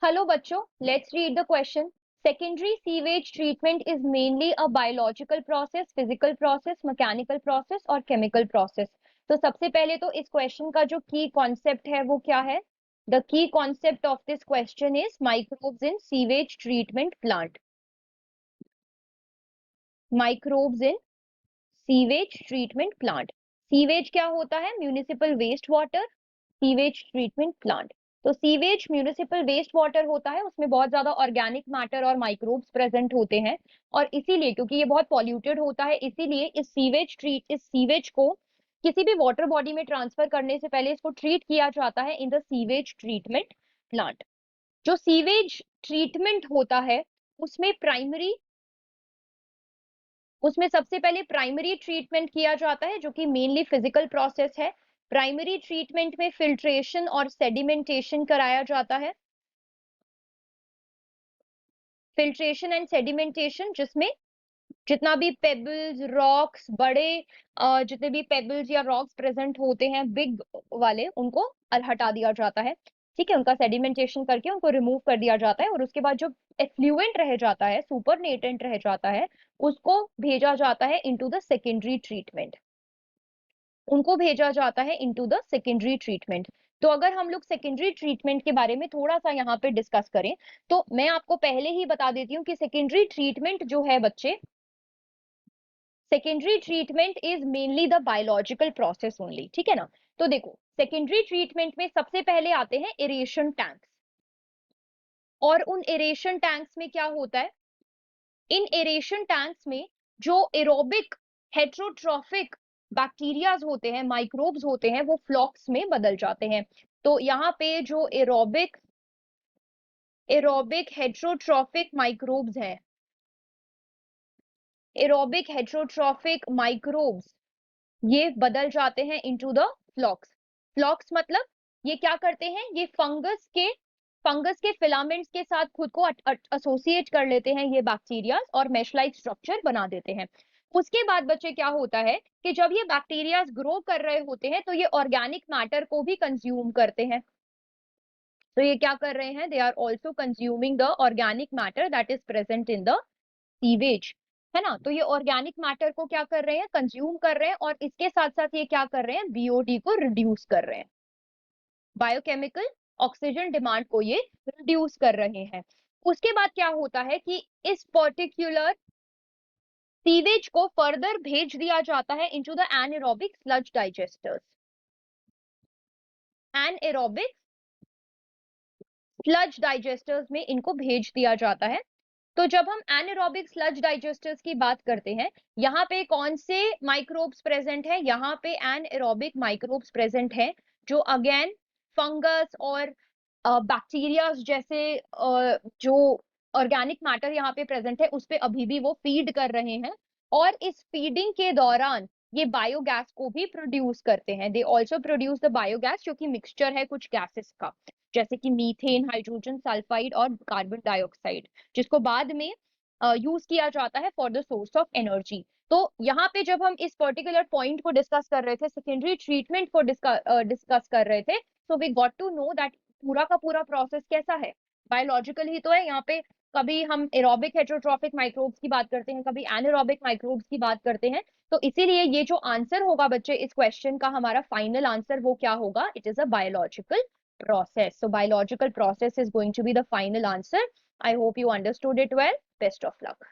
Hello बच्चों, let's read the question. Secondary sewage treatment is mainly a biological process, physical process, mechanical process और chemical process. तो सबसे पहले तो इस क्वेश्चन का जो की कॉन्सेप्ट है वो क्या है? The key concept of this question is microbes in sewage treatment plant. Microbes in sewage treatment plant. Sewage क्या होता है? Municipal waste water. Sewage treatment plant. तो सीवेज म्यूनिसिपल वेस्ट वाटर होता है, उसमें बहुत ज्यादा ऑर्गेनिक मैटर और माइक्रोब्स प्रेजेंट होते हैं और इसीलिए क्योंकि ये बहुत पॉल्यूटेड होता है इसीलिए इस सीवेज को किसी भी वाटर बॉडी में ट्रांसफर करने से पहले इसको ट्रीट किया जाता है इन द सीवेज ट्रीटमेंट प्लांट। जो सीवेज ट्रीटमेंट होता है उसमें सबसे पहले प्राइमरी ट्रीटमेंट किया जाता है जो कि मेनली फिजिकल प्रोसेस है। प्राइमरी ट्रीटमेंट में फिल्ट्रेशन और सेडिमेंटेशन कराया जाता है। फिल्ट्रेशन एंड सेडिमेंटेशन जिसमें जितना भी पेबल्स रॉक्स जितने भी पेबल्स या रॉक्स प्रेजेंट होते हैं बिग वाले उनको हटा दिया जाता है। ठीक है, उनका सेडिमेंटेशन करके उनको रिमूव कर दिया जाता है और उसके बाद जो एफ्लुएंट रह जाता है, सुपरनेटेंट रह जाता है, उसको भेजा जाता है इनटू द सेकेंडरी ट्रीटमेंट। उनको भेजा जाता है इनटू द सेकेंडरी ट्रीटमेंट। तो अगर हम लोग सेकेंडरी ट्रीटमेंट के बारे में थोड़ा सा यहाँ पे डिस्कस करें तो मैं आपको पहले ही बता देती हूँ कि सेकेंडरी ट्रीटमेंट जो है बच्चे, secondary treatment is mainly the biological process only. ठीक है ना। तो देखो सेकेंडरी ट्रीटमेंट में सबसे पहले आते हैं एरेशन टैंक्स और उन एरेशन टैंक्स में क्या होता है, इन एरेशन टैंक्स में जो एरोबिक हेट्रोट्रॉफिक बैक्टीरियाज होते हैं, माइक्रोब्स होते हैं, वो फ्लॉक्स में बदल जाते हैं। तो यहाँ पे जो एरोबिक हेट्रोट्रॉफिक माइक्रोब्स हैं, एरोबिक हेट्रोट्रॉफिक माइक्रोब्स ये बदल जाते हैं इनटू द फ्लॉक्स। फ्लॉक्स मतलब ये क्या करते हैं, ये फंगस के फिलामेंट्स के साथ खुद को एसोसिएट कर लेते हैं ये बैक्टीरिया और मेश लाइक स्ट्रक्चर बना देते हैं। उसके बाद बच्चे क्या होता है कि जब ये बैक्टीरिया ग्रो कर रहे होते हैं तो ये ऑर्गेनिक मैटर को भी कंज्यूम करते हैं। तो ये क्या कर रहे हैं, they are also consuming the organic matter that is present in the sewage, है ना। तो ये ऑर्गेनिक मैटर को क्या कर रहे हैं, कंज्यूम कर रहे हैं और इसके साथ साथ ये क्या कर रहे हैं, बीओडी को रिड्यूस कर रहे हैं, बायोकेमिकल ऑक्सीजन डिमांड को ये रिड्यूस कर रहे हैं। उसके बाद क्या होता है कि इस पर्टिकुलर सीवेज को फर्दर भेज दिया जाता है into the anaerobic sludge digesters. Anaerobic sludge digesters में इनको भेज दिया जाता है। तो जब हम एनारोबिक स्लज डाइजेस्टर्स की बात करते हैं, यहाँ पे कौन से माइक्रोब्स प्रेजेंट है, यहाँ पे एनारोबिक माइक्रोब्स प्रेजेंट है जो अगेन फंगस और बैक्टीरिया जैसे जो ऑर्गेनिक मैटर यहाँ पे प्रेजेंट है उस पे अभी भी वो फीड कर रहे हैं और इस फीडिंग के दौरान ये बायोगैस को भी प्रोड्यूस करते हैं। They also produce the biogas जो कि मिक्सचर है कुछ गैसेस का, जैसे कि मीथेन, हाइड्रोजन सल्फाइड और कार्बन डाइऑक्साइड, जिसको बाद में यूज किया जाता है for the source of energy. तो यहाँ पे जब हम इस पर्टिकुलर पॉइंट को डिस्कस कर रहे थे, सेकेंडरी ट्रीटमेंट को डिस्कस कर रहे थे, so we got to know that पूरा का पूरा प्रोसेस कैसा है, बायोलॉजिकल ही तो है। यहाँ पे कभी हम एरोबिक हेट्रोट्रॉफिक माइक्रोब्स की बात करते हैं, कभी एनारोबिक माइक्रोब्स की बात करते हैं। तो इसीलिए ये जो आंसर होगा बच्चे इस क्वेश्चन का, हमारा फाइनल आंसर वो क्या होगा, it is a biological process. So biological process is going to be the final answer. I hope you understood it well. Best of luck.